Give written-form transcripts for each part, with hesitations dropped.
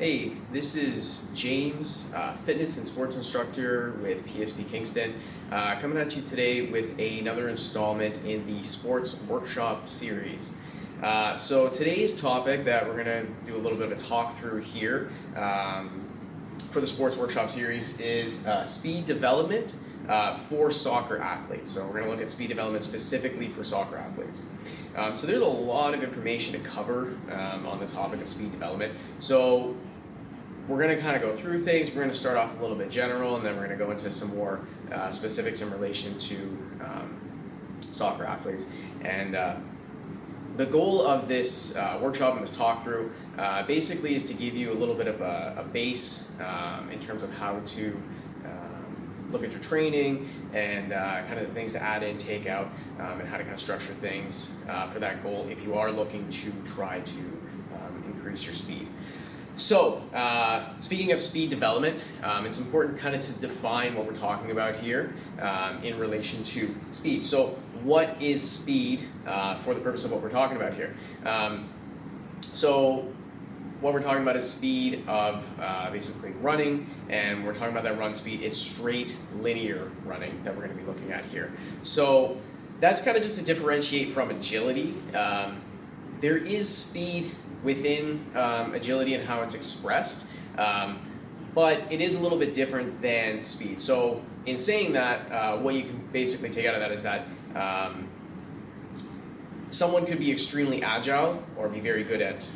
Hey, this is James, fitness and sports instructor with PSP Kingston, coming at you today with another installment in the sports workshop series. So today's topic that we're going to do a little bit of a talk through here for the sports workshop series is speed development for soccer athletes. So we're going to look at speed development specifically for soccer athletes. So there's a lot of information to cover on the topic of speed development. So we're going to kind of go through things. We're going to start off a little bit general, and then we're going to go into some more specifics in relation to soccer athletes. And the goal of this workshop and this talk through basically is to give you a little bit of a base in terms of how to look at your training and kind of the things to add in, take out, and how to kind of structure things for that goal if you are looking to try to increase your speed. So, speaking of speed development, it's important kind of to define what we're talking about here in relation to speed. So, what is speed for the purpose of what we're talking about here? So, what we're talking about is speed of basically running, and we're talking about that run speed. It's straight linear running that we're going to be looking at here. So, that's kind of just to differentiate from agility. There is speed within agility and how it's expressed, but it is a little bit different than speed. So in saying that, what you can basically take out of that is that someone could be extremely agile or be very good at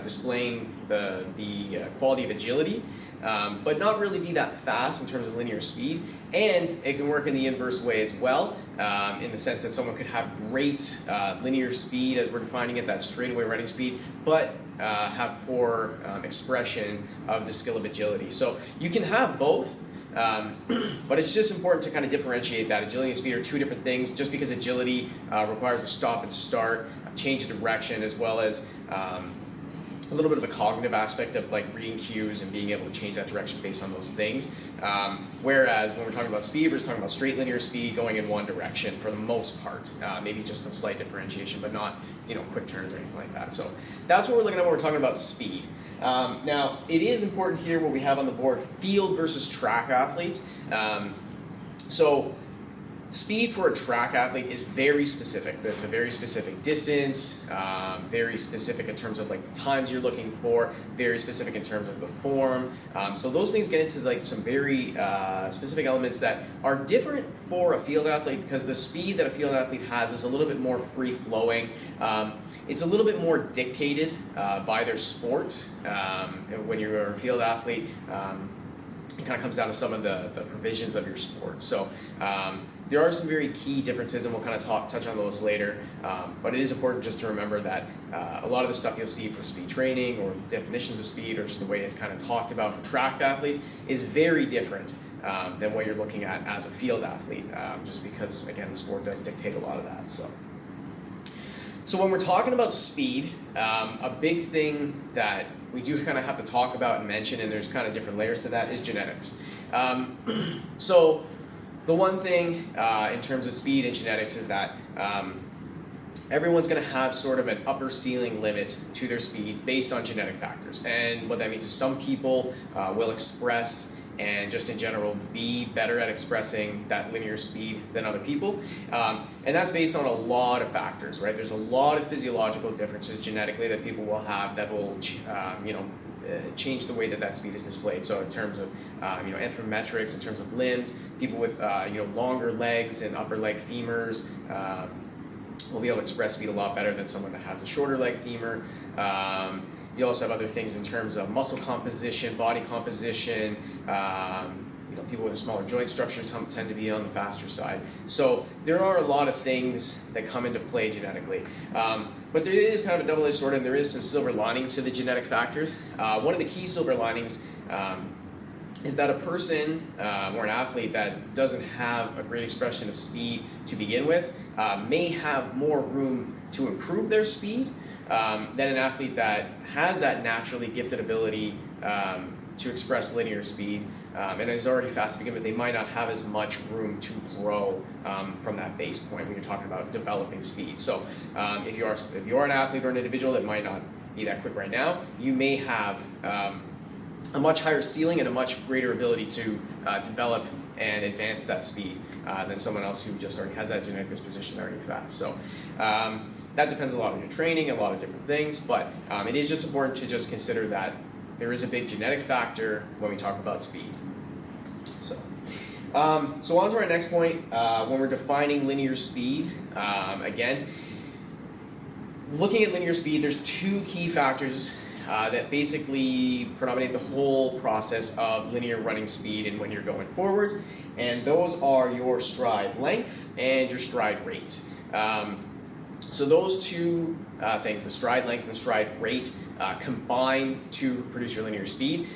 displaying the quality of agility, but not really be that fast in terms of linear speed. And it can work in the inverse way as well, in the sense that someone could have great linear speed, as we're defining it, that straightaway running speed, but have poor expression of the skill of agility. So you can have both, but it's just important to kind of differentiate that agility and speed are two different things. Just because agility requires a stop and start, a change of direction, as well as a little bit of a cognitive aspect of like reading cues and being able to change that direction based on those things. Whereas when we're talking about speed, we're just talking about straight linear speed going in one direction for the most part. Maybe just a slight differentiation, but not quick turns or anything like that. So that's what we're looking at when we're talking about speed. Now, it is important here what we have on the board, field versus track athletes. So speed for a track athlete is very specific. That's a very specific distance, very specific in terms of like the times you're looking for, very specific in terms of the form. So those things get into like some very specific elements that are different for a field athlete, because the speed that a field athlete has is a little bit more free flowing. It's a little bit more dictated by their sport. When you're a field athlete, it kind of comes down to some of the provisions of your sport. So there are some very key differences, and we'll kind of touch on those later. But it is important just to remember that a lot of the stuff you'll see for speed training or definitions of speed, or just the way it's kind of talked about for track athletes, is very different than what you're looking at as a field athlete, just because, again, the sport does dictate a lot of that. So when we're talking about speed, a big thing that we do kind of have to talk about and mention, and there's kind of different layers to that, is genetics. So the one thing in terms of speed and genetics is that everyone's going to have sort of an upper ceiling limit to their speed based on genetic factors. And what that means is some people will express and just in general be better at expressing that linear speed than other people. And that's based on a lot of factors, right? There's a lot of physiological differences genetically that people will have that will change the way that speed is displayed. So in terms of anthropometrics, in terms of limbs, people with longer legs and upper leg femurs will be able to express speed a lot better than someone that has a shorter leg femur. You also have other things in terms of muscle composition, body composition. People with a smaller joint structure tend to be on the faster side. So there are a lot of things that come into play genetically. But there is kind of a double-edged sword, and there is some silver lining to the genetic factors. One of the key silver linings is that a person or an athlete that doesn't have a great expression of speed to begin with may have more room to improve their speed than an athlete that has that naturally gifted ability to express linear speed and is already fast to begin with. They might not have as much room to grow from that base point when you're talking about developing speed. So if you are an athlete or an individual that might not be that quick right now, you may have a much higher ceiling and a much greater ability to develop and advance that speed than someone else who just already has that genetic disposition already fast. So that depends a lot on your training, a lot of different things, but it is just important to just consider that there is a big genetic factor when we talk about speed. So on to our next point, when we're defining linear speed, again, looking at linear speed, there's two key factors that basically predominate the whole process of linear running speed and when you're going forwards, and those are your stride length and your stride rate. So those two things, the stride length and stride rate, combine to produce your linear speed.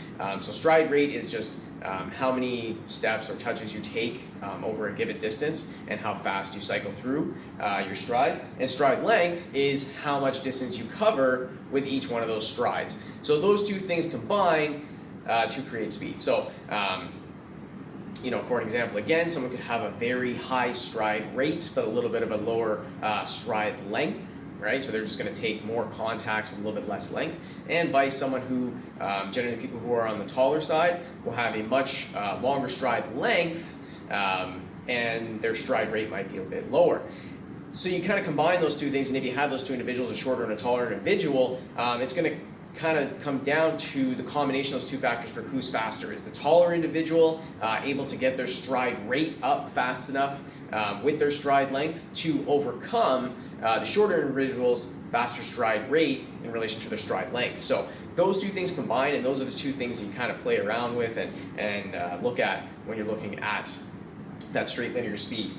So stride rate is just how many steps or touches you take over a given distance and how fast you cycle through your strides. And stride length is how much distance you cover with each one of those strides. So those two things combine to create speed. So for an example, again, someone could have a very high stride rate but a little bit of a lower stride length, right? So they're just going to take more contacts with a little bit less length. And by someone who, generally people who are on the taller side, will have a much longer stride length and their stride rate might be a bit lower. So you kind of combine those two things, and if you have those two individuals, a shorter and a taller individual, it's going to kind of come down to the combination of those two factors for who's faster. Is the taller individual able to get their stride rate up fast enough with their stride length to overcome the shorter individual's faster stride rate in relation to their stride length? So those two things combine, and those are the two things you kind of play around with and look at when you're looking at that straight linear speed.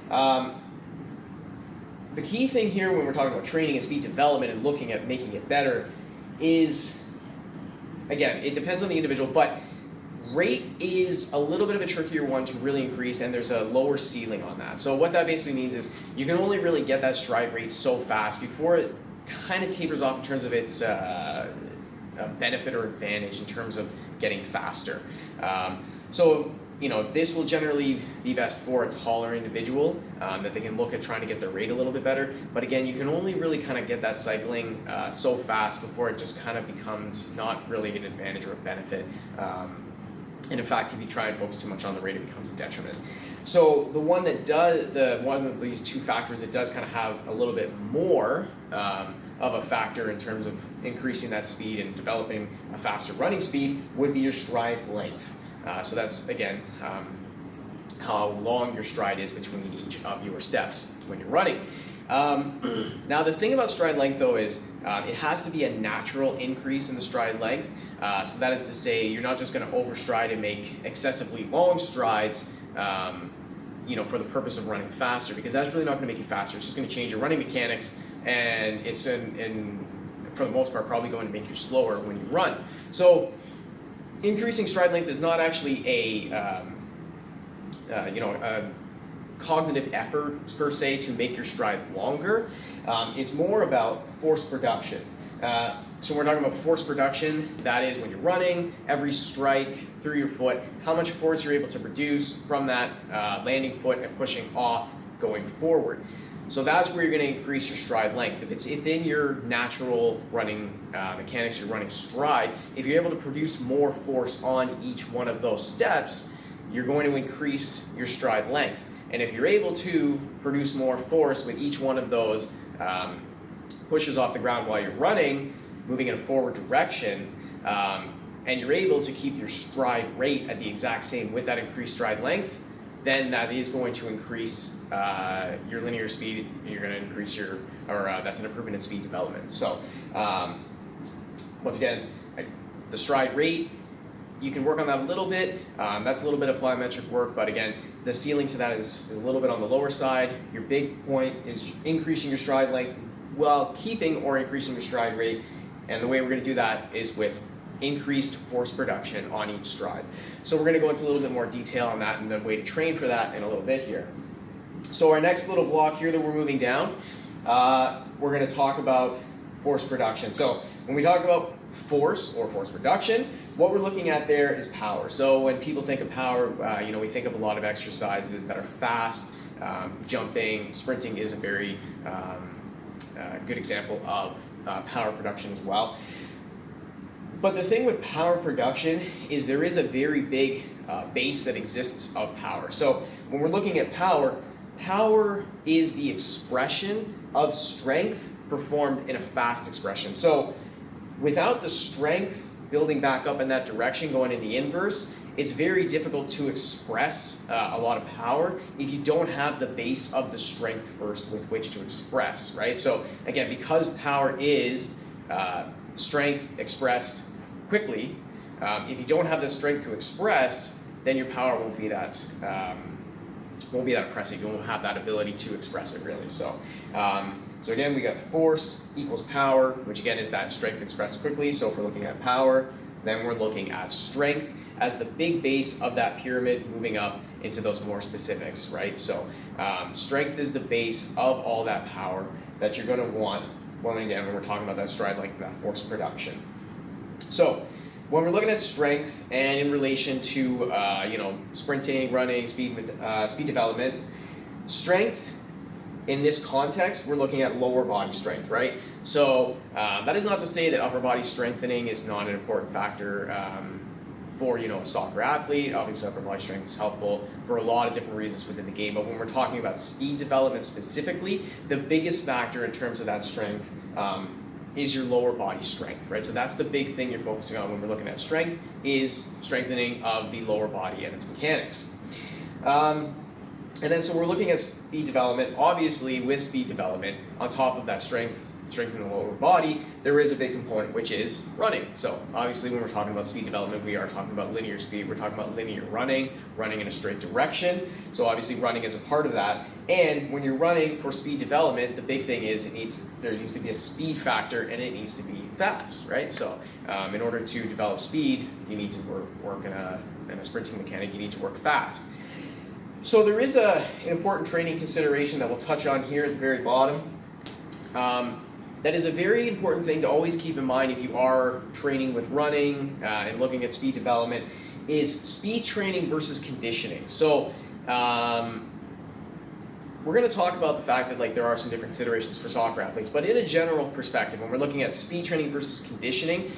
The key thing here when we're talking about training and speed development and looking at making it better is, again, it depends on the individual, but rate is a little bit of a trickier one to really increase, and there's a lower ceiling on that. So what that basically means is you can only really get that stride rate so fast before it kind of tapers off in terms of its benefit or advantage in terms of getting faster. This will generally be best for a taller individual that they can look at trying to get their rate a little bit better. But again, you can only really kind of get that cycling so fast before it just kind of becomes not really an advantage or a benefit. And in fact, if you try and focus too much on the rate, it becomes a detriment. So the one that does, one of these two factors that does kind of have a little bit more of a factor in terms of increasing that speed and developing a faster running speed would be your stride length. So that's, again, how long your stride is between each of your steps when you're running. Now, the thing about stride length, though, is it has to be a natural increase in the stride length. So that is to say, you're not just going to overstride and make excessively long strides, for the purpose of running faster, because that's really not going to make you faster. It's just going to change your running mechanics, and it's, for the most part, probably going to make you slower when you run. So increasing stride length is not actually a cognitive effort per se to make your stride longer. It's more about force production. So when we're talking about force production, that is when you're running, every strike through your foot, how much force you're able to produce from that landing foot and pushing off going forward. So that's where you're going to increase your stride length. If it's within your natural running mechanics, your running stride, if you're able to produce more force on each one of those steps, you're going to increase your stride length. And if you're able to produce more force with each one of those pushes off the ground while you're running, moving in a forward direction, and you're able to keep your stride rate at the exact same with that increased stride length, then that is going to increase your linear speed. You're going to increase that's an improvement in speed development. So once again, the stride rate, you can work on that a little bit. That's a little bit of plyometric work, but again, the ceiling to that is a little bit on the lower side. Your big point is increasing your stride length while keeping or increasing your stride rate. And the way we're going to do that is with increased force production on each stride. So we're going to go into a little bit more detail on that and the way to train for that in a little bit here. So our next little block here that we're moving down, we're going to talk about force production. So when we talk about force or force production, what we're looking at there is power. So when people think of power, we think of a lot of exercises that are fast. Jumping, sprinting isn't very good example of power production as well. But the thing with power production is there is a very big base that exists of power. So when we're looking at power, power is the expression of strength performed in a fast expression. So without the strength building back up in that direction, going in the inverse, it's very difficult to express a lot of power if you don't have the base of the strength first with which to express, right? So again, because power is strength expressed quickly, if you don't have the strength to express, then your power won't be that impressive. You won't have that ability to express it really. So again, we got force equals power, which again is that strength expressed quickly. So if we're looking at power, then we're looking at strength as the big base of that pyramid, moving up into those more specifics, right? So strength is the base of all that power that you're going to want when we're talking about that stride length, that force production. So when we're looking at strength and in relation to sprinting, running, speed development, strength in this context, we're looking at lower body strength, right? So that is not to say that upper body strengthening is not an important factor for a soccer athlete. Obviously, upper body strength is helpful for a lot of different reasons within the game. But when we're talking about speed development specifically, the biggest factor in terms of that strength is your lower body strength, right? So that's the big thing you're focusing on when we're looking at strength, is strengthening of the lower body and its mechanics. And then so we're looking at speed development. Obviously, with speed development, on top of that strengthening the lower body, there is a big component, which is running. So obviously, when we're talking about speed development, we are talking about linear speed. We're talking about linear running in a straight direction. So obviously, running is a part of that. And when you're running for speed development, the big thing is there needs to be a speed factor, and it needs to be fast, right? So in order to develop speed, you need to work in a sprinting mechanic. You need to work fast. So there is an important training consideration that we'll touch on here at the very bottom. That is a very important thing to always keep in mind if you are training with running and looking at speed development, is speed training versus conditioning. So we're going to talk about the fact that there are some different considerations for soccer athletes, but in a general perspective, when we're looking at speed training versus conditioning,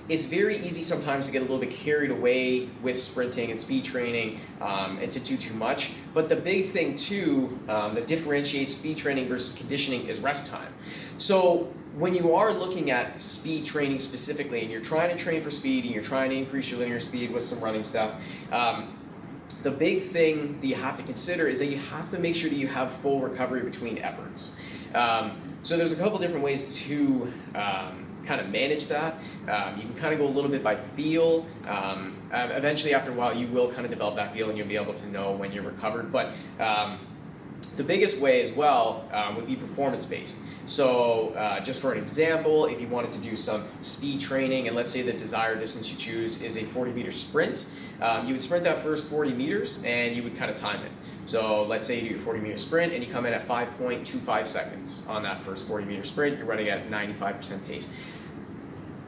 it's very easy sometimes to get a little bit carried away with sprinting and speed training and to do too much. But the big thing too that differentiates speed training versus conditioning is rest time. So when you are looking at speed training specifically, and you're trying to train for speed and you're trying to increase your linear speed with some running stuff, the big thing that you have to consider is that you have to make sure that you have full recovery between efforts. So there's a couple different ways to kind of manage that. You can kind of go a little bit by feel. Eventually, after a while, you will kind of develop that feel and you'll be able to know when you're recovered. But the biggest way as well would be performance-based. So just for an example, if you wanted to do some speed training, and let's say the desired distance you choose is a 40-meter sprint, you would sprint that first 40 meters and you would kind of time it. So let's say you do your 40-meter sprint and you come in at 5.25 seconds on that first 40-meter sprint. You're running at 95% pace.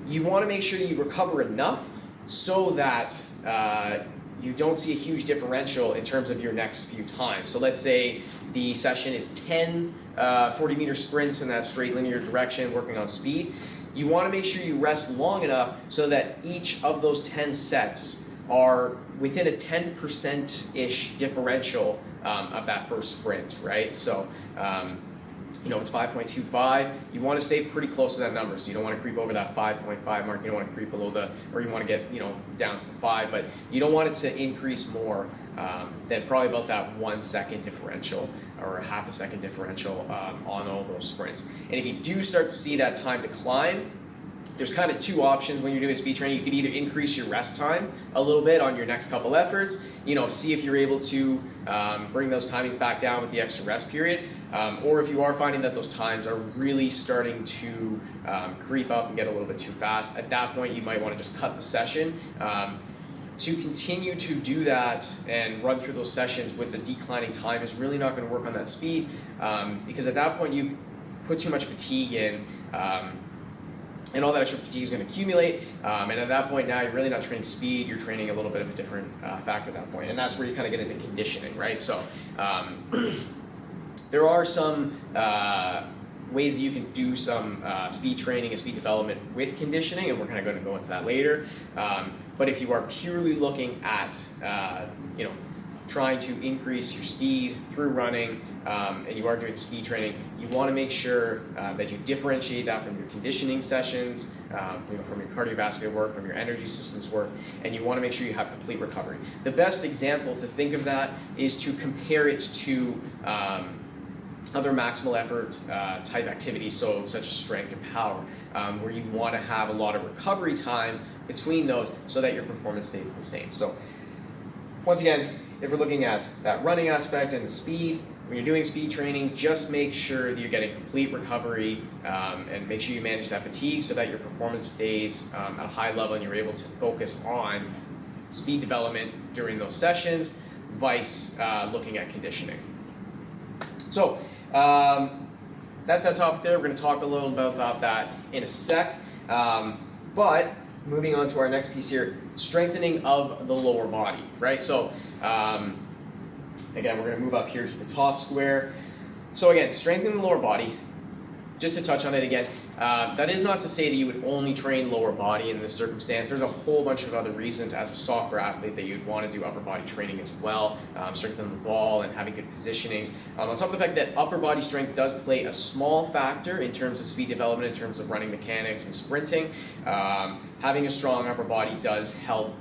You want to make sure you recover enough so that you don't see a huge differential in terms of your next few times. So let's say the session is 10 40-meter sprints in that straight linear direction, working on speed. You want to make sure you rest long enough so that each of those 10 sets are within a 10%-ish differential of that first sprint, right? So, it's 5.25. You want to stay pretty close to that number. So you don't want to creep over that 5.5 mark. You don't want to creep below or you want to get, down to the 5. But you don't want it to increase more than probably about that 1 second differential or a half a second differential on all those sprints. And if you do start to see that time decline, there's kind of two options when you're doing speed training. You can either increase your rest time a little bit on your next couple efforts, see if you're able to bring those timings back down with the extra rest period, or if you are finding that those times are really starting to creep up and get a little bit too fast, at that point you might want to just cut the session. To continue to do that and run through those sessions with the declining time is really not going to work on that speed, because at that point you put too much fatigue in, and all that extra fatigue is going to accumulate, and at that point now you're really not training speed, you're training a little bit of a different factor at that point, and that's where you kind of get into conditioning, right? So there are some ways that you can do some speed training and speed development with conditioning, and we're kind of going to go into that later. But if you are purely looking at, trying to increase your speed through running, and you are doing speed training, you want to make sure that you differentiate that from your conditioning sessions, from your cardiovascular work, from your energy systems work, and you want to make sure you have complete recovery. The best example to think of that is to compare it to other maximal effort type activities, such as strength and power, where you want to have a lot of recovery time between those so that your performance stays the same. So once again, if we're looking at that running aspect and the speed, when you're doing speed training, just make sure that you're getting complete recovery and make sure you manage that fatigue so that your performance stays at a high level and you're able to focus on speed development during those sessions, vice looking at conditioning. So that's that topic there. We're going to talk a little bit about that in a sec. But moving on to our next piece here, strengthening of the lower body, right? So again, we're going to move up here to the top square. So again, strengthening the lower body, just to touch on it again, that is not to say that you would only train lower body in this circumstance. There's a whole bunch of other reasons as a soccer athlete that you'd want to do upper body training as well, strengthening the ball and having good positionings. On top of the fact that upper body strength does play a small factor in terms of speed development, in terms of running mechanics and sprinting, having a strong upper body does help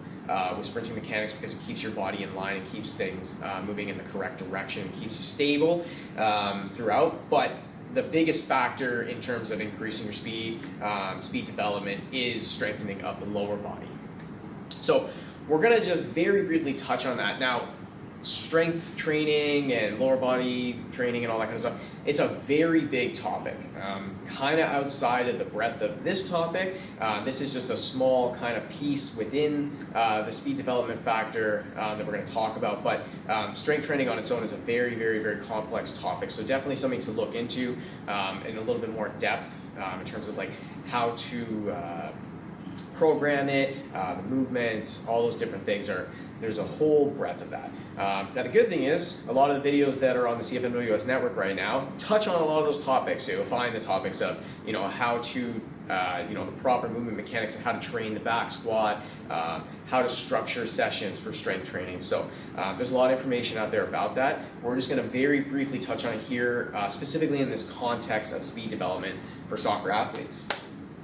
with sprinting mechanics because it keeps your body in line and keeps things moving in the correct direction, it keeps you stable throughout. But the biggest factor in terms of increasing your speed development is strengthening of the lower body. So we're going to just very briefly touch on that. Now, strength training and lower body training and all that kind of stuff, it's a very big topic, kind of outside of the breadth of this topic. This is just a small kind of piece within the speed development factor that we're going to talk about, but strength training on its own is a very, very, very complex topic, so definitely something to look into in a little bit more depth in terms of like how to program it, the movements, all those different things there's a whole breadth of that. Now the good thing is, a lot of the videos that are on the CFMWS network right now touch on a lot of those topics. So you'll find the topics of, how to, the proper movement mechanics and how to train the back squat, how to structure sessions for strength training. So there's a lot of information out there about that. We're just going to very briefly touch on it here, specifically in this context of speed development for soccer athletes.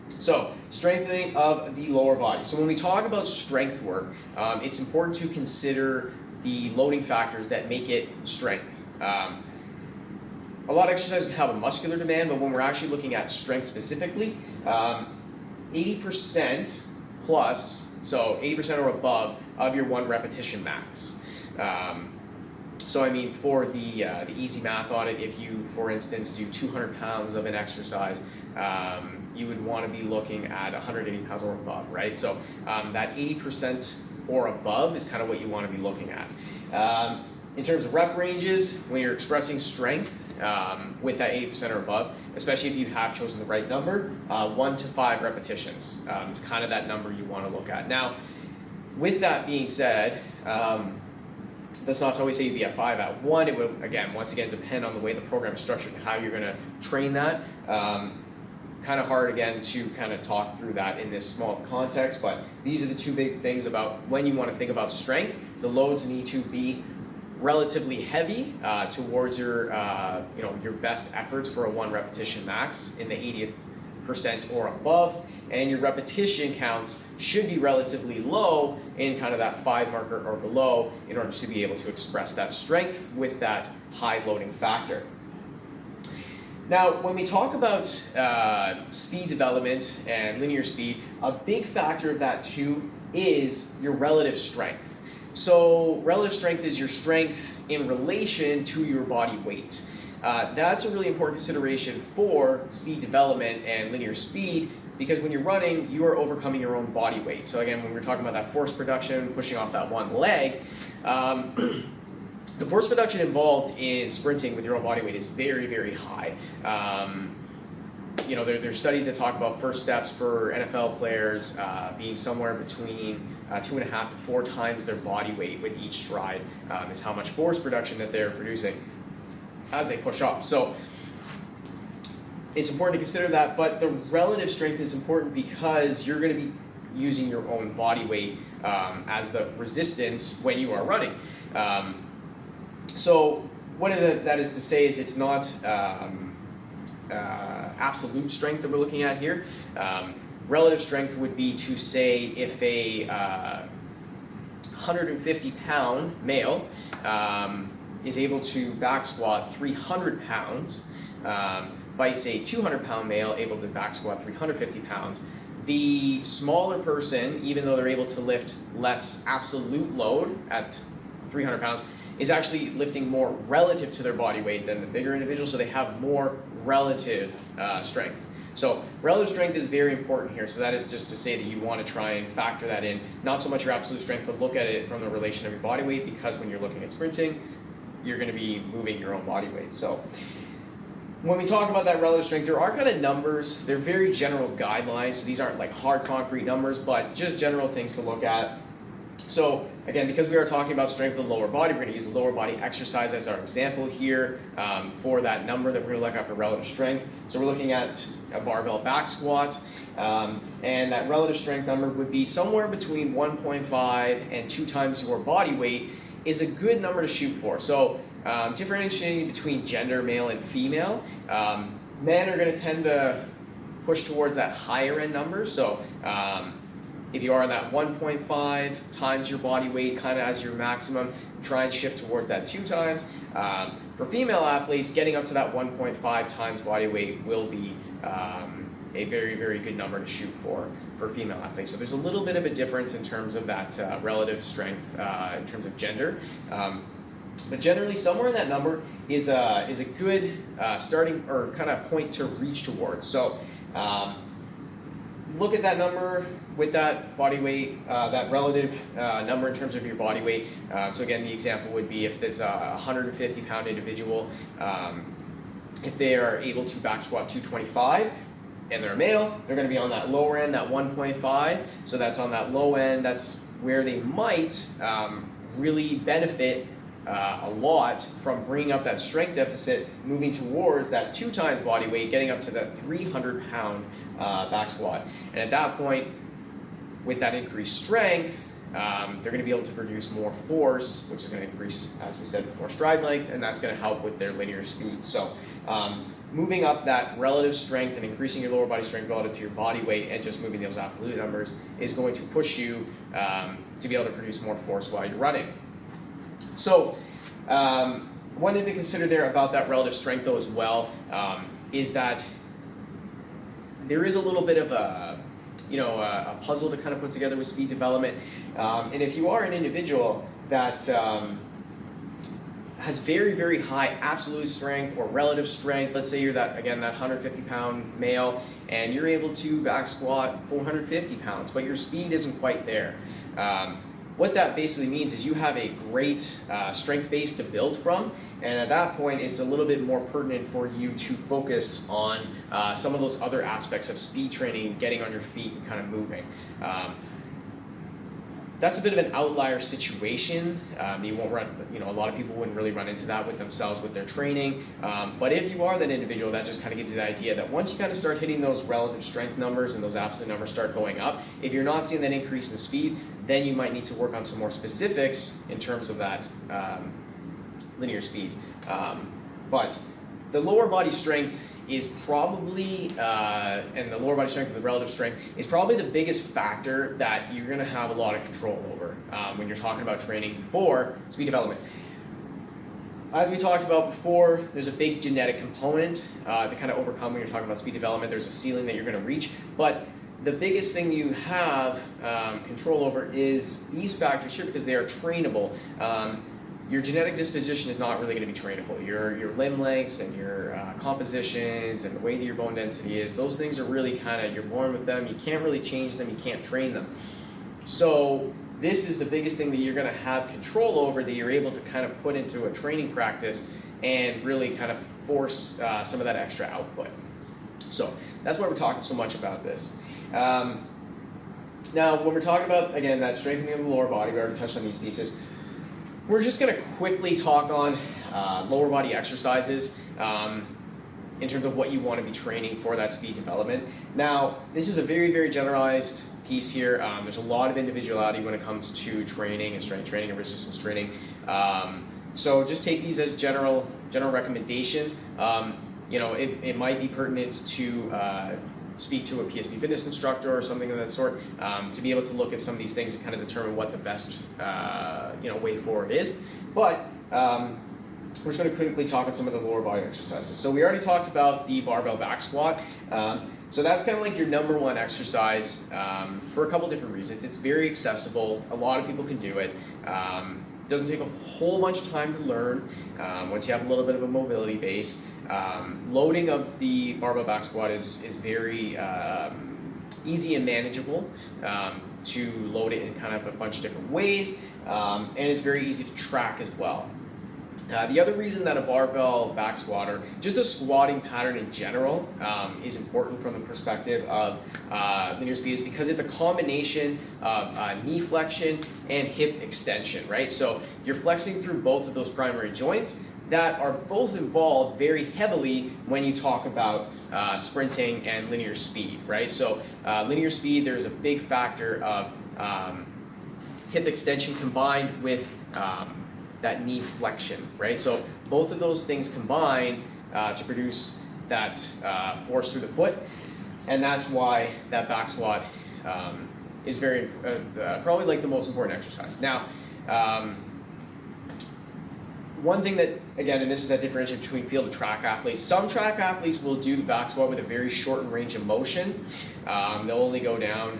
So, strengthening of the lower body. So when we talk about strength work, it's important to consider the loading factors that make it strength. A lot of exercises have a muscular demand, but when we're actually looking at strength specifically, 80% plus, so 80% or above of your one repetition max. So I mean, for the easy math on it, if you, for instance, do 200 pounds of an exercise, you would want to be looking at 180 pounds or above, right? So that 80% or above is kind of what you want to be looking at. In terms of rep ranges, when you're expressing strength with that 80% or above, especially if you have chosen the right number, 1 to 5 repetitions. It's kind of that number you want to look at. Now, with that being said, that's not to always say you'd be at 5 at 1. It will, again, once again, depend on the way the program is structured and how you're going to train that. Kind of hard, again, to kind of talk through that in this small context, but these are the two big things about when you want to think about strength. The loads need to be relatively heavy towards your best efforts for a 1 repetition max in the 80th% or above, and your repetition counts should be relatively low in kind of that 5 marker or below in order to be able to express that strength with that high loading factor. Now, when we talk about speed development and linear speed, a big factor of that too is your relative strength. So relative strength is your strength in relation to your body weight. That's a really important consideration for speed development and linear speed, because when you're running, you are overcoming your own body weight. So again, when we're talking about that force production, pushing off that one leg, the force production involved in sprinting with your own body weight is very, very high. There's studies that talk about first steps for NFL players being somewhere between 2.5 to 4 times their body weight with each stride is how much force production that they're producing as they push off. So it's important to consider that, but the relative strength is important because you're going to be using your own body weight as the resistance when you are running. So what that is to say is it's not absolute strength that we're looking at here. Relative strength would be to say if a 150-pound male is able to back squat 300 pounds, vice a 200-pound male able to back squat 350 pounds, the smaller person, even though they're able to lift less absolute load at 300 pounds, is actually lifting more relative to their body weight than the bigger individual, so they have more relative strength. So relative strength is very important here. So that is just to say that you want to try and factor that in, not so much your absolute strength, but look at it from the relation of your body weight, because when you're looking at sprinting, you're going to be moving your own body weight. So when we talk about that relative strength, there are kind of numbers. They're very general guidelines. So these aren't like hard concrete numbers, but just general things to look at. So again, because we are talking about strength of the lower body, we're going to use a lower body exercise as our example here for that number that we're going to look at for relative strength. So we're looking at a barbell back squat, and that relative strength number would be somewhere between 1.5 and 2 times your body weight is a good number to shoot for. So differentiating between gender, male and female, men are going to tend to push towards that higher end number. So if you are on that 1.5 times your body weight kind of as your maximum, try and shift towards that 2 times. For female athletes, getting up to that 1.5 times body weight will be a very, very good number to shoot for female athletes. So there's a little bit of a difference in terms of that relative strength in terms of gender. But generally, somewhere in that number is a good starting or kind of point to reach towards. So look at that number with that body weight, that relative number in terms of your body weight. So again, the example would be if it's a 150-pound individual, if they are able to back squat 225 and they're a male, they're going to be on that lower end, that 1.5. So that's on that low end. That's where they might really benefit a lot from bringing up that strength deficit, moving towards that 2 times body weight, getting up to that 300-pound back squat. And at that point, with that increased strength, they're going to be able to produce more force, which is going to increase, as we said before, stride length, and that's going to help with their linear speed. So moving up that relative strength and increasing your lower body strength relative to your body weight and just moving those absolute numbers is going to push you to be able to produce more force while you're running. So one thing to consider there about that relative strength, though, as well, is that there is a little bit of a puzzle to kind of put together with speed development. And if you are an individual that has very, very high absolute strength or relative strength, let's say you're that 150-pound male, and you're able to back squat 450 pounds, but your speed isn't quite there. What that basically means is you have a great strength base to build from, and at that point it's a little bit more pertinent for you to focus on some of those other aspects of speed training, getting on your feet and kind of moving. That's a bit of an outlier situation. You won't run, a lot of people wouldn't really run into that with themselves with their training. But if you are that individual, that just kind of gives you the idea that once you kind of start hitting those relative strength numbers and those absolute numbers start going up, if you're not seeing that increase in speed, then you might need to work on some more specifics in terms of that linear speed. But the lower body strength is probably, and the lower body strength and the relative strength is probably the biggest factor that you're going to have a lot of control over when you're talking about training for speed development. As we talked about before, there's a big genetic component to kind of overcome when you're talking about speed development. There's a ceiling that you're going to reach, but the biggest thing you have control over is these factors here, because they are trainable. Your genetic disposition is not really going to be trainable. Your limb lengths and your compositions and the way that your bone density is, those things are really kind of, you're born with them. You can't really change them. You can't train them. So this is the biggest thing that you're going to have control over, that you're able to kind of put into a training practice and really kind of force some of that extra output. So that's why we're talking so much about this. Now, when we're talking about, again, that strengthening of the lower body, we already touched on these pieces. We're just going to quickly talk on lower body exercises. in terms of what you want to be training for that speed development. Now, this is a very, very generalized piece here. There's a lot of individuality when it comes to training and strength training and resistance training. So just take these as general recommendations. It might be pertinent to speak to a PSP fitness instructor or something of that sort to be able to look at some of these things and kind of determine what the best way forward is. But we're just going to quickly talk about some of the lower body exercises. So we already talked about the barbell back squat. So that's kind of like your number one exercise for a couple different reasons. It's very accessible. A lot of people can do it. Doesn't take a whole bunch of time to learn once you have a little bit of a mobility base. Loading of the barbell back squat is very easy and manageable to load it in kind of a bunch of different ways, and it's very easy to track as well. The other reason that a barbell back squat, or just a squatting pattern in general, is important from the perspective of linear speed is because it's a combination of knee flexion and hip extension, right? So you're flexing through both of those primary joints that are both involved very heavily when you talk about sprinting and linear speed, right? So linear speed, there's a big factor of hip extension combined with that knee flexion, right? So both of those things combine to produce that force through the foot, and that's why that back squat is very probably like the most important exercise. Now, one thing that, again, and this is a differentiation between field and track athletes, some track athletes will do the back squat with a very shortened range of motion. They'll only go down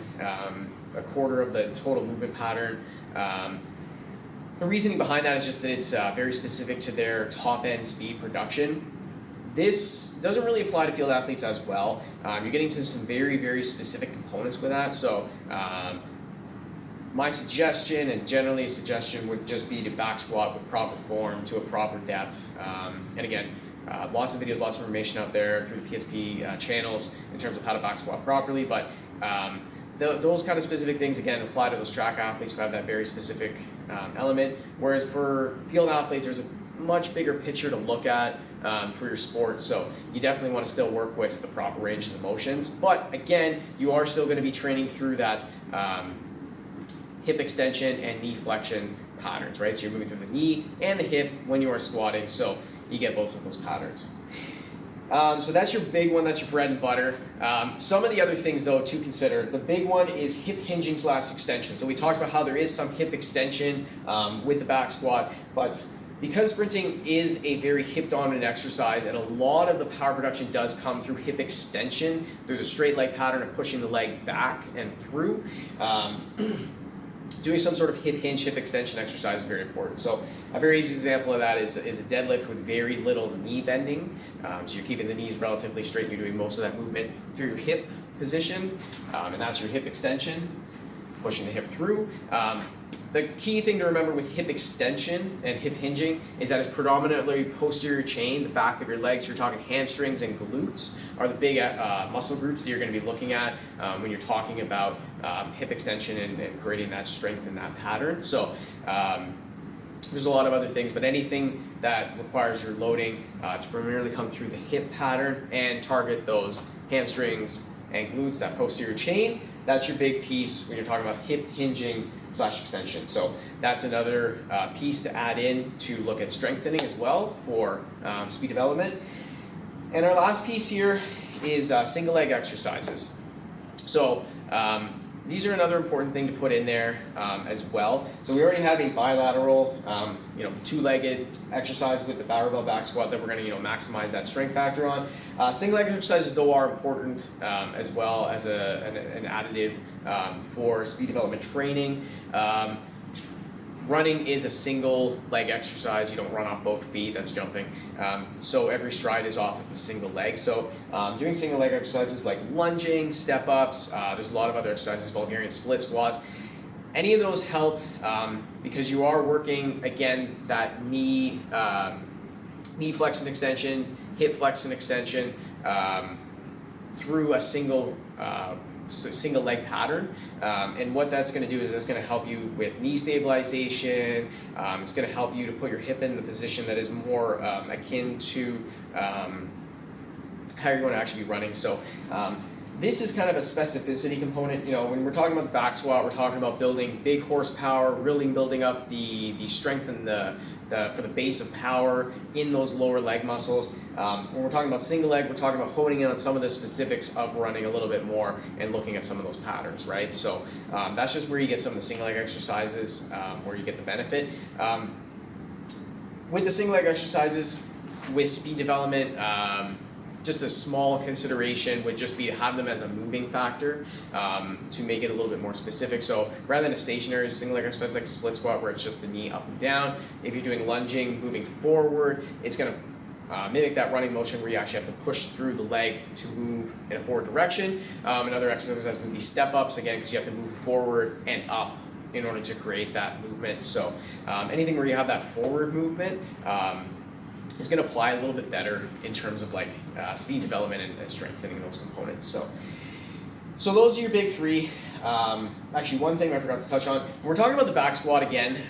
a quarter of the total movement pattern. The reasoning behind that is just that it's very specific to their top-end speed production. This doesn't really apply to field athletes as well. You're getting to some very, very specific components with that. So my suggestion, and generally a suggestion, would just be to back squat with proper form to a proper depth. And again, lots of videos, lots of information out there through the PSP channels in terms of how to back squat properly. But those kind of specific things, again, apply to those track athletes who have that very specific element. Whereas for field athletes, there's a much bigger picture to look at for your sport. So you definitely want to still work with the proper ranges of motions. But again, you are still going to be training through that hip extension and knee flexion patterns, right? So you're moving through the knee and the hip when you are squatting. So you get both of those patterns. So that's your big one, that's your bread and butter. Some of the other things, though, to consider. The big one is hip hinging / extension. So we talked about how there is some hip extension with the back squat, but because sprinting is a very hip-dominant exercise, and a lot of the power production does come through hip extension, through the straight leg pattern of pushing the leg back and through, doing some sort of hip hinge, hip extension exercise is very important. So a very easy example of that is a deadlift with very little knee bending. So you're keeping the knees relatively straight. You're doing most of that movement through your hip position, and that's your hip extension, pushing the hip through. The key thing to remember with hip extension and hip hinging is that it's predominantly posterior chain, the back of your legs. You're talking hamstrings and glutes are the big muscle groups that you're going to be looking at when you're talking about hip extension and creating that strength in that pattern. So there's a lot of other things, but anything that requires your loading to primarily come through the hip pattern and target those hamstrings and glutes, that posterior chain, that's your big piece when you're talking about hip hinging / extension. So that's another piece to add in to look at strengthening as well for speed development. And our last piece here is single leg exercises. So these are another important thing to put in there as well. So we already have a bilateral, two-legged exercise with the barbell back squat that we're going to, maximize that strength factor on. Single leg exercises, though, are important as well as an additive for speed development training. Running is a single leg exercise. You don't run off both feet, that's jumping. So every stride is off of a single leg. So doing single leg exercises like lunging, step ups, there's a lot of other exercises, Bulgarian split squats. Any of those help because you are working, again, that knee flex and extension, hip flex and extension through a single leg pattern, and what that's going to do is that's going to help you with knee stabilization. It's going to help you to put your hip in the position that is more akin to how you're going to actually be running. So this is kind of a specificity component. You know, when we're talking about the back squat, we're talking about building big horsepower, really building up the strength and for the base of power in those lower leg muscles. When we're talking about single leg, we're talking about honing in on some of the specifics of running a little bit more and looking at some of those patterns, right? So that's just where you get some of the single leg exercises, where you get the benefit. With the single leg exercises, with speed development, just a small consideration would just be to have them as a moving factor to make it a little bit more specific. So rather than a stationary single leg exercise like a split squat where it's just the knee up and down, if you're doing lunging, moving forward, it's going to mimic that running motion where you actually have to push through the leg to move in a forward direction. Another exercise would be step ups, again, because you have to move forward and up in order to create that movement. So anything where you have that forward movement, is going to apply a little bit better in terms of like speed development and strengthening those components. So those are your big three. Actually, one thing I forgot to touch on, when we're talking about the back squat again,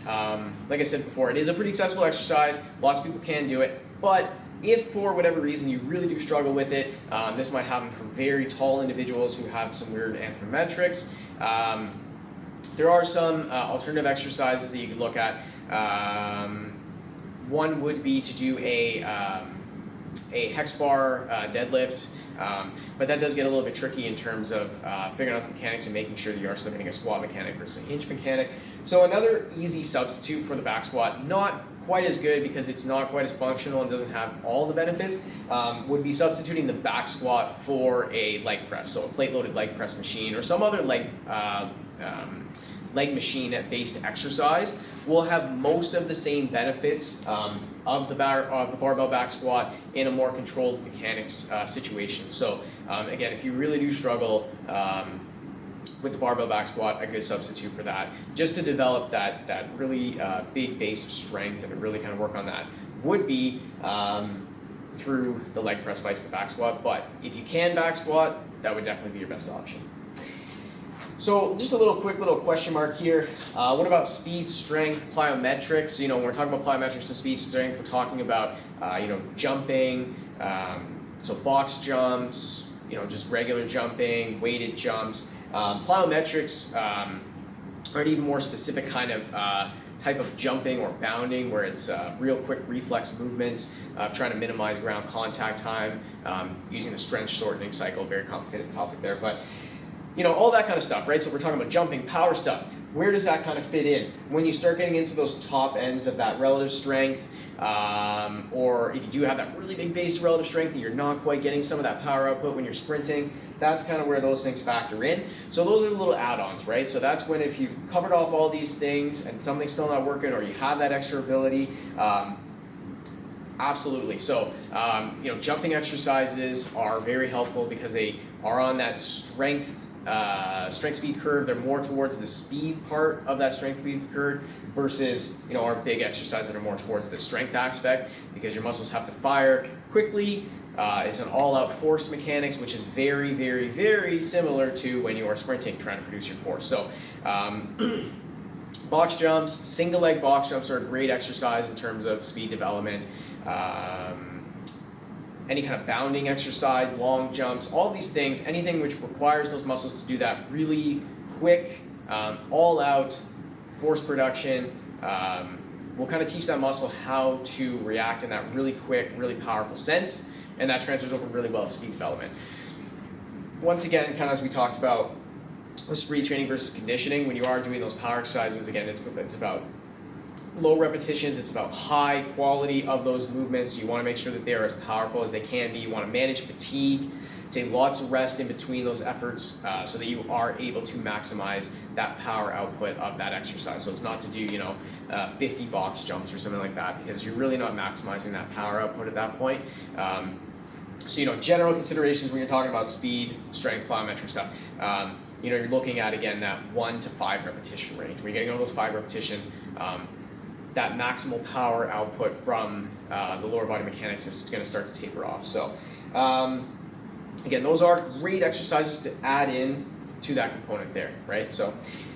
like I said before, it is a pretty accessible exercise. Lots of people can do it, but if for whatever reason you really do struggle with it, this might happen for very tall individuals who have some weird anthropometrics. There are some alternative exercises that you can look at. One would be to do a hex bar deadlift, but that does get a little bit tricky in terms of figuring out the mechanics and making sure that you are still hitting a squat mechanic versus a hinge mechanic. So another easy substitute for the back squat, not quite as good because it's not quite as functional and doesn't have all the benefits, would be substituting the back squat for a leg press, so a plate-loaded leg press machine or some other leg machine-based exercise will have most of the same benefits of the barbell back squat in a more controlled mechanics situation. So again, if you really do struggle with the barbell back squat, a good substitute for that, just to develop that really big base of strength and to really kind of work on that, would be through the leg press vice the back squat. But if you can back squat, that would definitely be your best option. So just a quick little question mark here. What about speed, strength, plyometrics? You know, when we're talking about plyometrics and speed, strength, we're talking about, jumping, so box jumps, just regular jumping, weighted jumps. Plyometrics are an even more specific kind of type of jumping or bounding where it's real quick reflex movements, trying to minimize ground contact time, using the strength shortening cycle, very complicated topic there, but all that kind of stuff, right? So we're talking about jumping, power stuff. Where does that kind of fit in? When you start getting into those top ends of that relative strength, or if you do have that really big base of relative strength and you're not quite getting some of that power output when you're sprinting, that's kind of where those things factor in. So those are the little add-ons, right? So that's when if you've covered off all these things and something's still not working or you have that extra ability, absolutely. So, jumping exercises are very helpful because they are on that strength speed curve. They're more towards the speed part of that strength speed curve versus our big exercises that are more towards the strength aspect because your muscles have to fire quickly. It's an all-out force mechanics, which is very, very, very similar to when you are sprinting, trying to produce your force. So box jumps, single leg box jumps are a great exercise in terms of speed development. Any kind of bounding exercise, long jumps, all these things, anything which requires those muscles to do that really quick, all-out force production, will kind of teach that muscle how to react in that really quick, really powerful sense, and that transfers over really well to speed development. Once again, kind of as we talked about with speed training versus conditioning, when you are doing those power exercises, again, it's about low repetitions, it's about high quality of those movements. You want to make sure that they are as powerful as they can be. You want to manage fatigue, take lots of rest in between those efforts so that you are able to maximize that power output of that exercise. So it's not to do 50 box jumps or something like that because you're really not maximizing that power output at that point. So general considerations when you're talking about speed, strength, plyometric stuff. You're looking at, again, that 1 to 5 repetition range. When you're getting all those 5 repetitions, that maximal power output from the lower body mechanics is going to start to taper off. So again, those are great exercises to add in to that component there, right? So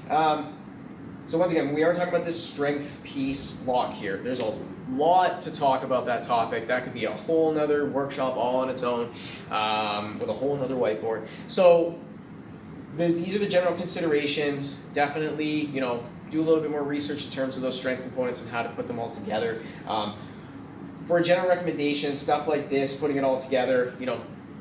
once again, we are talking about this strength piece lock here. There's a lot to talk about that topic. That could be a whole nother workshop all on its own, with a whole nother whiteboard. So these are the general considerations. Definitely, do a little bit more research in terms of those strength components and how to put them all together. For a general recommendation, stuff like this, putting it all together,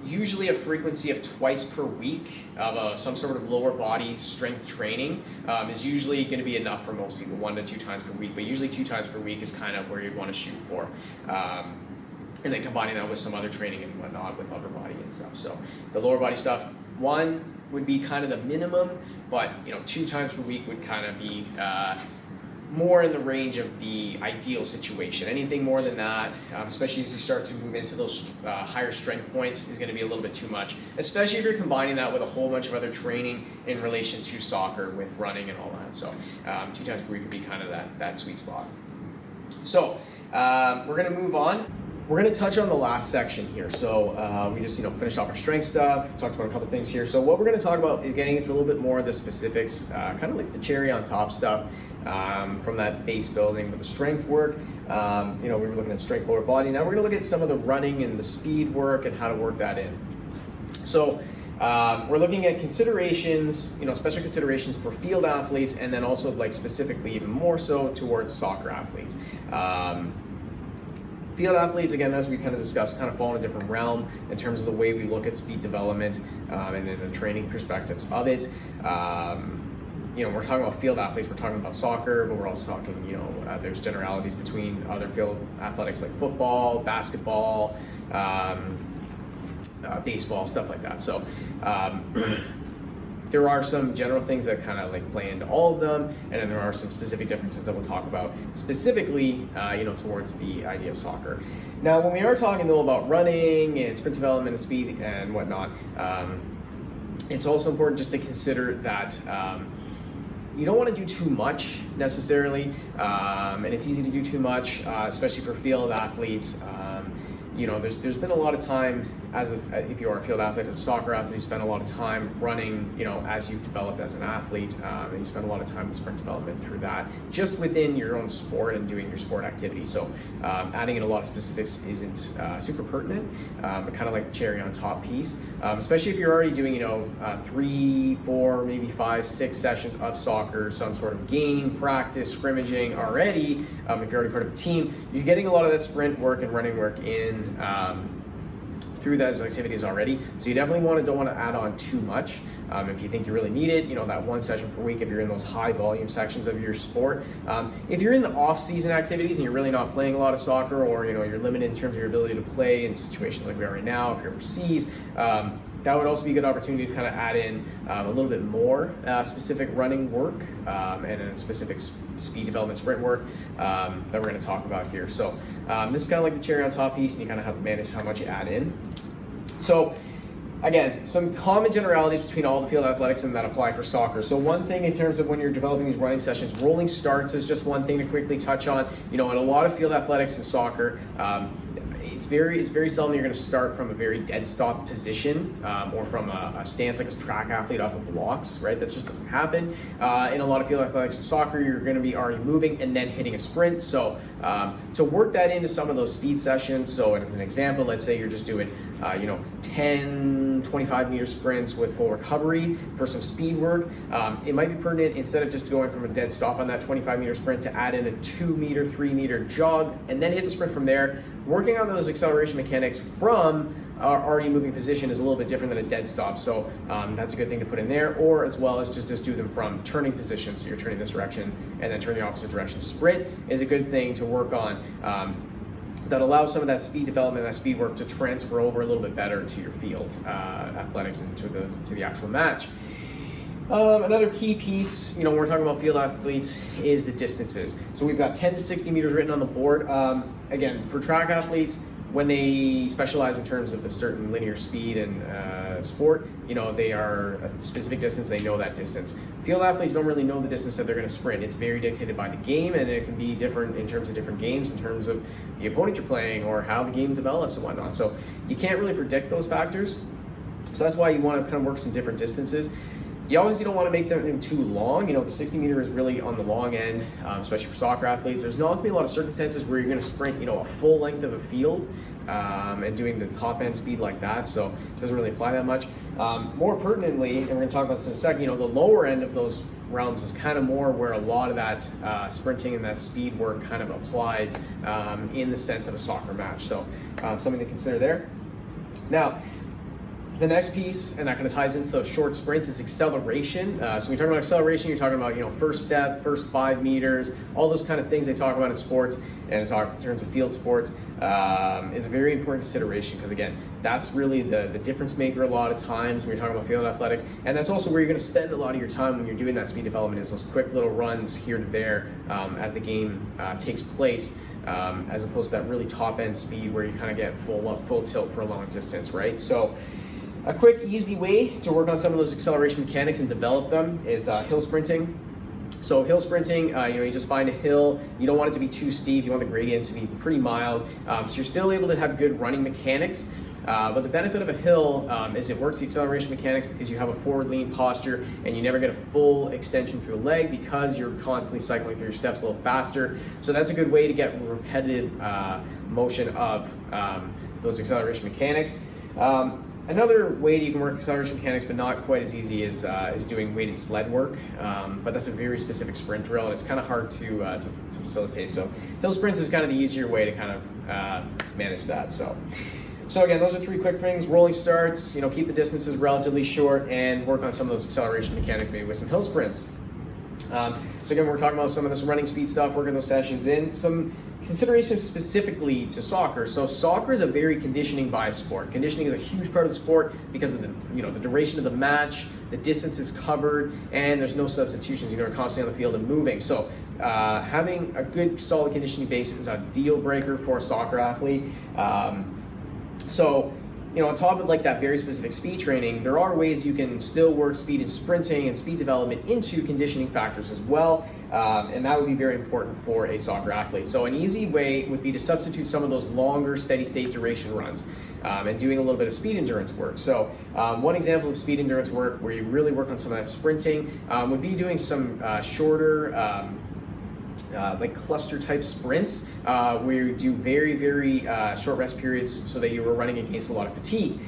usually a frequency of twice per week of some sort of lower body strength training is usually going to be enough for most people, 1 to 2 times per week, but usually 2 times per week is kind of where you'd want to shoot for. And then combining that with some other training and whatnot with upper body and stuff. So the lower body stuff, 1 would be kind of the minimum, but 2 times per week would kind of be more in the range of the ideal situation. Anything more than that, especially as you start to move into those higher strength points, is going to be a little bit too much, especially if you're combining that with a whole bunch of other training in relation to soccer with running and all that. So 2 times per week would be kind of that sweet spot. So we're going to move on. We're going to touch on the last section here. So we just finished off our strength stuff, talked about a couple things here. So what we're going to talk about is getting into a little bit more of the specifics, kind of like the cherry on top stuff from that base building with the strength work. We were looking at strength lower body. Now we're going to look at some of the running and the speed work and how to work that in. So we're looking at considerations, special considerations for field athletes, and then also like specifically even more so towards soccer athletes. Field athletes, again, as we kind of discussed, kind of fall in a different realm in terms of the way we look at speed development and in the training perspectives of it. We're talking about field athletes, we're talking about soccer, but we're also talking, there's generalities between other field athletics like football, basketball, baseball, stuff like that. So there are some general things that kind of like play into all of them, and then there are some specific differences that we'll talk about specifically, towards the idea of soccer. Now, when we are talking though about running and sprint development and speed and whatnot, it's also important just to consider that you don't want to do too much necessarily, and it's easy to do too much, especially for field athletes. There's been a lot of time if you are a field athlete, as a soccer athlete, you spend a lot of time running, as you've developed as an athlete, and you spend a lot of time with sprint development through that, just within your own sport and doing your sport activity. So adding in a lot of specifics isn't super pertinent, but kind of like the cherry on top piece, especially if you're already doing, 3, 4, maybe 5, 6 sessions of soccer, some sort of game, practice, scrimmaging already. If you're already part of a team, you're getting a lot of that sprint work and running work in through those activities already. So you definitely don't want to add on too much. If you think you really need it, that 1 session per week if you're in those high volume sections of your sport. If you're in the off-season activities and you're really not playing a lot of soccer, or you're limited in terms of your ability to play in situations like we are right now, if you're overseas, that would also be a good opportunity to kind of add in a little bit more specific running work and then specific speed development sprint work that we're going to talk about here. So this is kind of like the cherry on top piece, and you kind of have to manage how much you add in. So again, some common generalities between all the field athletics and that apply for soccer. So one thing in terms of when you're developing these running sessions, rolling starts is just one thing to quickly touch on. In a lot of field athletics and soccer, it's very seldom you're going to start from a very dead stop position or from a stance like a track athlete off of blocks, right? That just doesn't happen. In a lot of field athletics and soccer, you're going to be already moving and then hitting a sprint. So to work that into some of those speed sessions, so as an example, let's say you're just doing 10, 25 meter sprints with full recovery for some speed work, it might be pertinent, instead of just going from a dead stop on that 25 meter sprint, to add in a 2 meter, 3 meter jog and then hit the sprint from there. Working on those acceleration mechanics from our already moving position is a little bit different than a dead stop, so that's a good thing to put in there, or as well as just do them from turning position, so you're turning this direction and then turn the opposite direction. Sprint is a good thing to work on that allows some of that speed development, that speed work to transfer over a little bit better to your field athletics and to the actual match. Another key piece, when we're talking about field athletes, is the distances. So we've got 10 to 60 meters written on the board. Again, for track athletes, when they specialize in terms of a certain linear speed and sport, they are a specific distance, they know that distance. Field athletes don't really know the distance that they're going to sprint. It's very dictated by the game, and it can be different in terms of different games, in terms of the opponent you're playing or how the game develops and whatnot. So you can't really predict those factors. So that's why you want to kind of work some different distances. You obviously don't want to make them too long. You know, the 60 meter is really on the long end, especially for soccer athletes. There's not going to be a lot of circumstances where you're going to sprint, you know, a full length of a field and doing the top end speed like that. So it doesn't really apply that much. More pertinently, and we're going to talk about this in a second, you know, the lower end of those realms is kind of more where a lot of that sprinting and that speed work kind of applies in the sense of a soccer match. So something to consider there. Now, the next piece, and that kind of ties into those short sprints, is acceleration. So when you're talking about acceleration, you're talking about, you know, first step, first 5 meters, all those kind of things they talk about in sports and in terms of field sports is a very important consideration, because again, that's really the difference maker a lot of times when you're talking about field athletics, and that's also where you're going to spend a lot of your time when you're doing that speed development, is those quick little runs here to there as the game takes place. As opposed to that really top end speed where you kind of get full tilt for a long distance, right? So a quick, easy way to work on some of those acceleration mechanics and develop them is hill sprinting. So hill sprinting, you know, you just find a hill. You don't want it to be too steep. You want the gradient to be pretty mild. So you're still able to have good running mechanics. But the benefit of a hill is it works the acceleration mechanics because you have a forward lean posture and you never get a full extension through the leg because you're constantly cycling through your steps a little faster. So that's a good way to get repetitive motion of those acceleration mechanics. Another way that you can work acceleration mechanics, but not quite as easy, is doing weighted sled work. But that's a very specific sprint drill, and it's kind of hard to facilitate. So hill sprints is kind of the easier way to kind of manage that. So again, those are 3 quick things: rolling starts, you know, keep the distances relatively short, and work on some of those acceleration mechanics, maybe with some hill sprints. So again, we're talking about some of this running speed stuff, working those sessions in. Some considerations specifically to soccer. So soccer is a very conditioning biased sport. Conditioning is a huge part of the sport because of the duration of the match, the distance is covered, and there's no substitutions. You're constantly on the field and moving. So having a good solid conditioning base is a deal breaker for a soccer athlete. So, you know, on top of like that very specific speed training, there are ways you can still work speed and sprinting and speed development into conditioning factors as well. And that would be very important for a soccer athlete. So an easy way would be to substitute some of those longer steady state duration runs and doing a little bit of speed endurance work. So one example of speed endurance work where you really work on some of that sprinting would be doing some shorter like cluster type sprints where you do very, very short rest periods so that you were running against a lot of fatigue.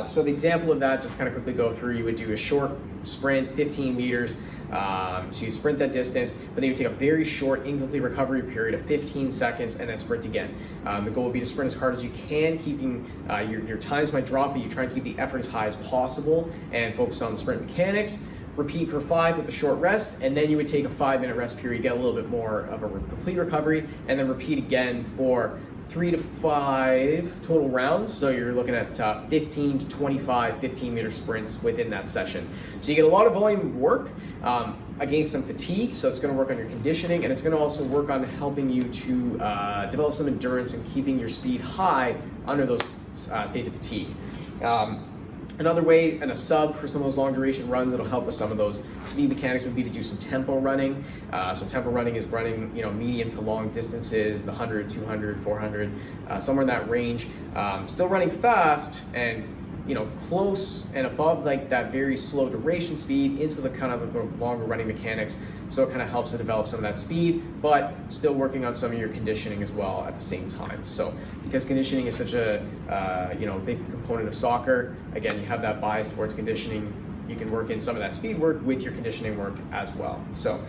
So the example of that, just kind of quickly go through, you would do a short sprint, 15 meters. So you'd sprint that distance, but then you take a very short incomplete recovery period of 15 seconds and then sprint again. The goal would be to sprint as hard as you can, keeping your times might drop, but you try and keep the effort as high as possible and focus on the sprint mechanics. Repeat for 5 with a short rest, and then you would take a 5-minute rest period, get a little bit more of a complete recovery, and then repeat again for 3 to 5 total rounds. So you're looking at 15 to 25 15-meter sprints within that session. So you get a lot of volume work against some fatigue. So it's going to work on your conditioning, and it's going to also work on helping you to develop some endurance and keeping your speed high under those states of fatigue. Another way and a sub for some of those long duration runs that'll help with some of those speed mechanics would be to do some tempo running. So tempo running is running, you know, medium to long distances, the 100, 200, 400, somewhere in that range. Still running fast and, you know, close and above like that very slow duration speed into the kind of the longer running mechanics. So it kind of helps to develop some of that speed, but still working on some of your conditioning as well at the same time. So because conditioning is such a big component of soccer, again, you have that bias towards conditioning. You can work in some of that speed work with your conditioning work as well. So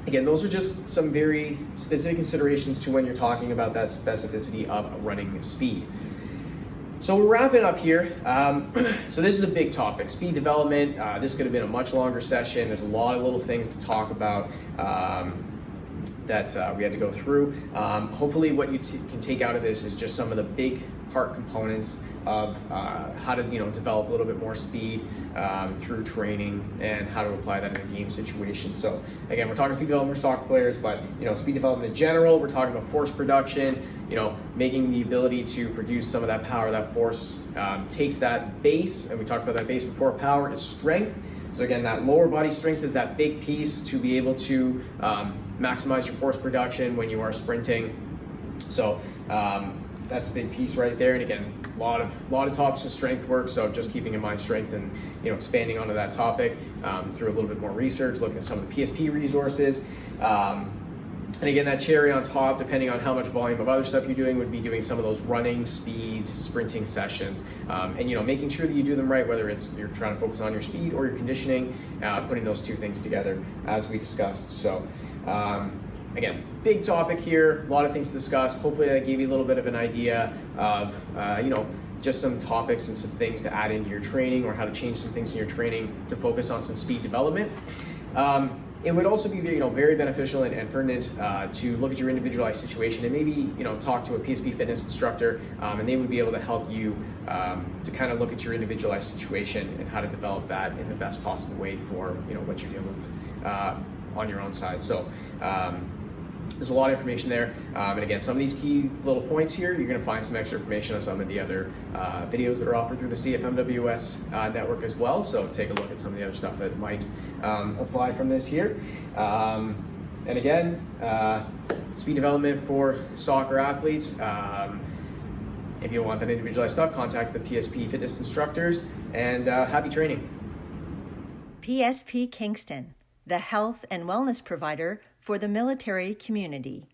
again, those are just some very specific considerations to when you're talking about that specificity of running speed. So we're wrapping up here. So this is a big topic, speed development. This could have been a much longer session. There's a lot of little things to talk about that we had to go through. Hopefully what you can take out of this is just some of the big part components of how to develop a little bit more speed through training and how to apply that in a game situation. So again, we're talking speed development for soccer players, but speed development in general, we're talking about force production, making the ability to produce some of that power. That force takes that base, and we talked about that base before. Power is strength. So again, that lower body strength is that big piece to be able to maximize your force production when you are sprinting. So that's a big piece right there. And again, a lot of topics with strength work, so just keeping in mind strength and expanding onto that topic through a little bit more research, looking at some of the PSP resources. And again, that cherry on top, depending on how much volume of other stuff you're doing, would be doing some of those running, speed, sprinting sessions, and making sure that you do them right, whether it's you're trying to focus on your speed or your conditioning, putting those two things together as we discussed. So again, big topic here, a lot of things to discuss. Hopefully that gave you a little bit of an idea of just some topics and some things to add into your training, or how to change some things in your training to focus on some speed development. It would also be very beneficial and pertinent to look at your individualized situation, and maybe talk to a PSP fitness instructor, and they would be able to help you to kind of look at your individualized situation and how to develop that in the best possible way for what you're dealing with on your own side. So there's a lot of information there, and again, some of these key little points here, you're going to find some extra information on some of the other videos that are offered through the CFMWS network as well. So take a look at some of the other stuff that might apply from this here. And again, speed development for soccer athletes. If you want that individualized stuff, contact the PSP fitness instructors, and happy training. PSP Kingston, the health and wellness provider for the military community.